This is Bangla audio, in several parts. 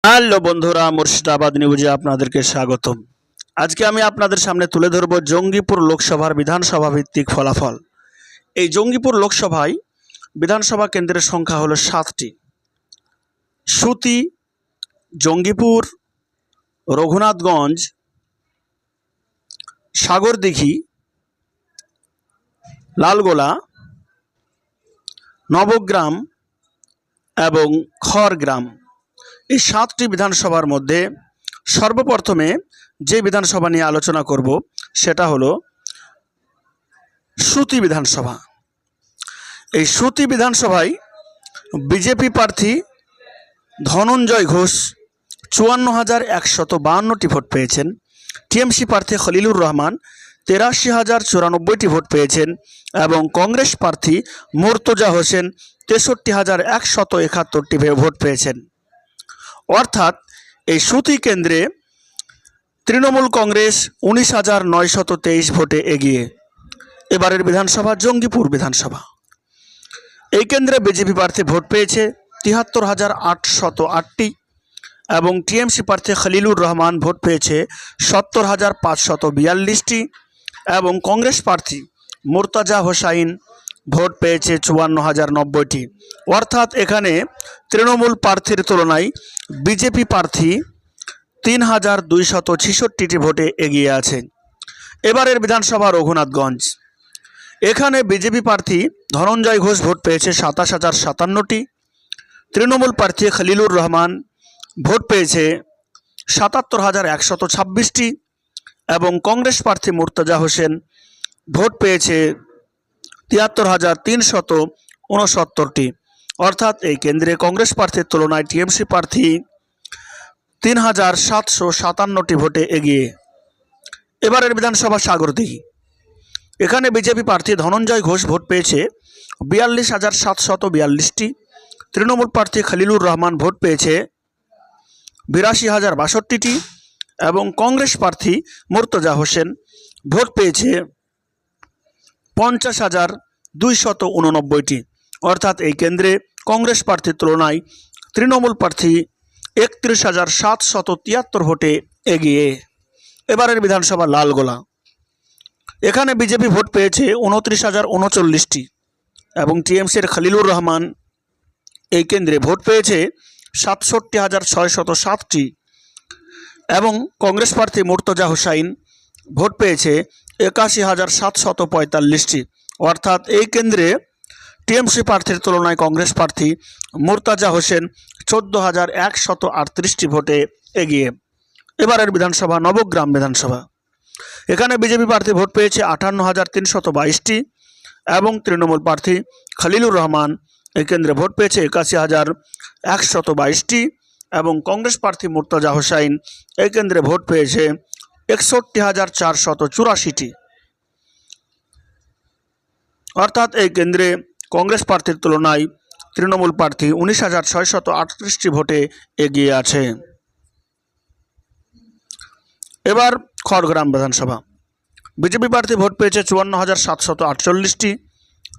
হ্যালো বন্ধুরা, মুর্শিদাবাদ নিউজে আপনাদেরকে স্বাগতম। আজকে আমি আপনাদের সামনে তুলে ধরব জঙ্গিপুর লোকসভার বিধানসভা ভিত্তিক ফলাফল। এই জঙ্গিপুর লোকসভায় বিধানসভা কেন্দ্রের সংখ্যা হলো 7টি। সুতি, জঙ্গিপুর, রঘুনাথগঞ্জ, সাগরদিঘি, লালগোলা, নবগ্রাম এবং খড়গ্রাম। এই 7টি বিধানসভার মধ্যে সর্বপ্রথমে যে বিধানসভা নিয়ে আলোচনা করব সেটা হলো সুতি বিধানসভা। এই সুতি বিধানসভায় বিজেপি প্রার্থী ধনঞ্জয় ঘোষ 54,152টি ভোট পেয়েছেন। টিএমসি প্রার্থী খলিলুর রহমান 83,094টি ভোট পেয়েছেন এবং কংগ্রেস প্রার্থী মুর্তজা হোসেন 63,171টি ভোট পেয়েছেন। অর্থাৎ এই সুতি কেন্দ্রে তৃণমূল কংগ্রেস 19,923 ভোটে এগিয়ে। এবারের বিধানসভা জঙ্গিপুর বিধানসভা। এই কেন্দ্রে বিজেপি প্রার্থী ভোট পেয়েছে 73,808টি এবং টিএমসি প্রার্থী খলিলুর রহমান ভোট পেয়েছে 70,542টি এবং কংগ্রেস প্রার্থী মুর্তজা হোসাইন ভোট পেয়েছে 54,090টি। অর্থাৎ এখানে তৃণমূল প্রার্থীর তুলনায় বিজেপি প্রার্থী 3,266টি ভোটে এগিয়ে আছে। এবারের বিধানসভা রঘুনাথগঞ্জ। এখানে বিজেপি প্রার্থী ধনঞ্জয় ঘোষ ভোট পেয়েছে 27,057টি। তৃণমূল প্রার্থী খলিলুর রহমান ভোট পেয়েছে 77,126টি এবং কংগ্রেস প্রার্থী মুর্তজা হোসেন ভোট পেয়েছে 73,369টি। অর্থাৎ এই কেন্দ্রে কংগ্রেস প্রার্থীর তুলনায় টিএমসি প্রার্থী 3,757টি ভোটে এগিয়ে। এবারের বিধানসভা সাগরদিঘি। এখানে বিজেপি প্রার্থী ধনঞ্জয় ঘোষ ভোট পেয়েছে 42,742টি। তৃণমূল প্রার্থী খলিলুর রহমান ভোট পেয়েছে 82,062টি এবং কংগ্রেস প্রার্থী মুর্তজা হোসেন ভোট পেয়েছে 50,289টি। অর্থাৎ এই কেন্দ্রে কংগ্রেস প্রার্থীর তুলনায় তৃণমূল প্রার্থী 31,773 ভোটে এগিয়ে। এবারের বিধানসভা লালগোলা। এখানে বিজেপি ভোট পেয়েছে 29,039টি এবং টিএমসির খলিলুর রহমান এই কেন্দ্রে ভোট পেয়েছে 67,607টি এবং কংগ্রেস প্রার্থী মুর্তজা হোসাইন ভোট পেয়েছে 81,745টি। অর্থাৎ এই কেন্দ্রে টিএমসি প্রার্থীর তুলনায় কংগ্রেস প্রার্থী মুর্তজা হোসেন 14,138টি ভোটে এগিয়ে। এবারের বিধানসভা নবগ্রাম বিধানসভা। এখানে বিজেপি প্রার্থী ভোট পেয়েছে 58,322টি এবং তৃণমূল প্রার্থী খলিলুর রহমান এই কেন্দ্রে ভোট পেয়েছে 81,122টি এবং কংগ্রেস প্রার্থী মুর্তজা হোসাইন এই কেন্দ্রে ভোট পেয়েছে 61,484টি। অর্থাৎ এই কেন্দ্রে কংগ্রেস প্রার্থীর তুলনায় তৃণমূল প্রার্থী 19,638টি ভোটে এগিয়ে আছে। এবার খড়গ্রাম বিধানসভা। বিজেপি প্রার্থী ভোট পেয়েছে 54,748টি।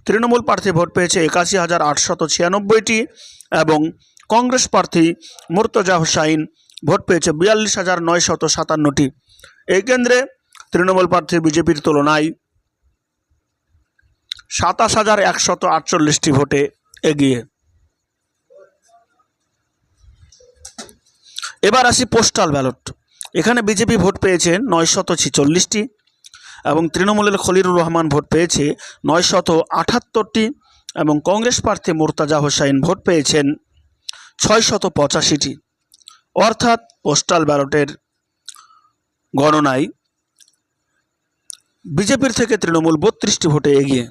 তৃণমূল প্রার্থী ভোট পেয়েছে 81,896টি এবং কংগ্রেস প্রার্থী মুর্তজা হোসাইন ভোট পেয়েছে 42,957টি। এই কেন্দ্রে তৃণমূল প্রার্থী বিজেপির তুলনায় 27,148টি ভোটে এগিয়ে। এবার আসি পোস্টাল ব্যালট। এখানে বিজেপি ভোট পেয়েছে 946টি এবং তৃণমূলের খলিলুর রহমান ভোট পেয়েছে 978টি এবং কংগ্রেস প্রার্থী মুর্তজা হোসাইন ভোট পেয়েছেন 685টি। অর্থাৎ পোস্টাল ব্যালটের গণনায় বিজেপির থেকে তৃণমূল 32টি ভোটে এগিয়ে।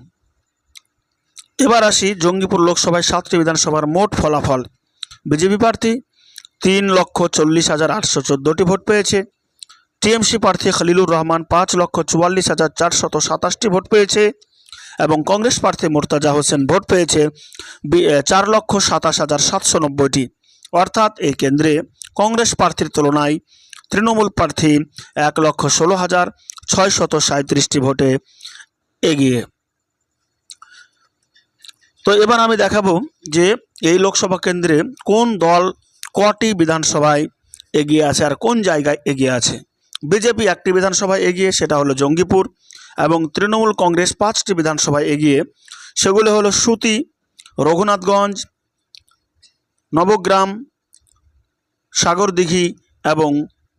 এবার আসি জঙ্গিপুর লোকসভায় 7টি বিধানসভার মোট ফলাফল। বিজেপি প্রার্থী 3,40,814টি ভোট পেয়েছে। টিএমসি প্রার্থী খলিলুর রহমান 5,44,427টি ভোট পেয়েছে এবং কংগ্রেস প্রার্থী মুর্তজা হোসেন ভোট পেয়েছে 4,27,790টি। অর্থাৎ এই কেন্দ্রে কংগ্রেস প্রার্থীর তুলনায় তৃণমূল প্রার্থী 1,16,637টি ভোটে এগিয়ে। তো এবার আমি দেখাবো যে এই লোকসভা কেন্দ্রে কোন দল কটি বিধানসভায় এগিয়ে আছে আর কোন জায়গায় এগিয়ে আছে। বিজেপি একটি বিধানসভায় এগিয়ে, সেটা হলো জঙ্গিপুর, এবং তৃণমূল কংগ্রেস 5টি বিধানসভায় এগিয়ে, সেগুলো হলো সুতি, রঘুনাথগঞ্জ, নবগ্রাম, সাগরদিঘি এবং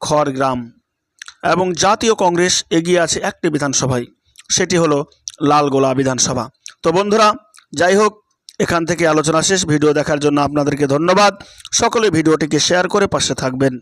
খড়গ্রাম। এবং জাতীয় কংগ্রেস এগিয়ে আছে একটি বিধানসভায়, সেটি হলো লালগোলা বিধানসভা। তো বন্ধুরা, যাই হোক, এখান থেকে আলোচনা শেষ। ভিডিও দেখার জন্য আপনাদেরকে ধন্যবাদ। সকলে ভিডিওটিকে শেয়ার করে পাশে থাকবেন।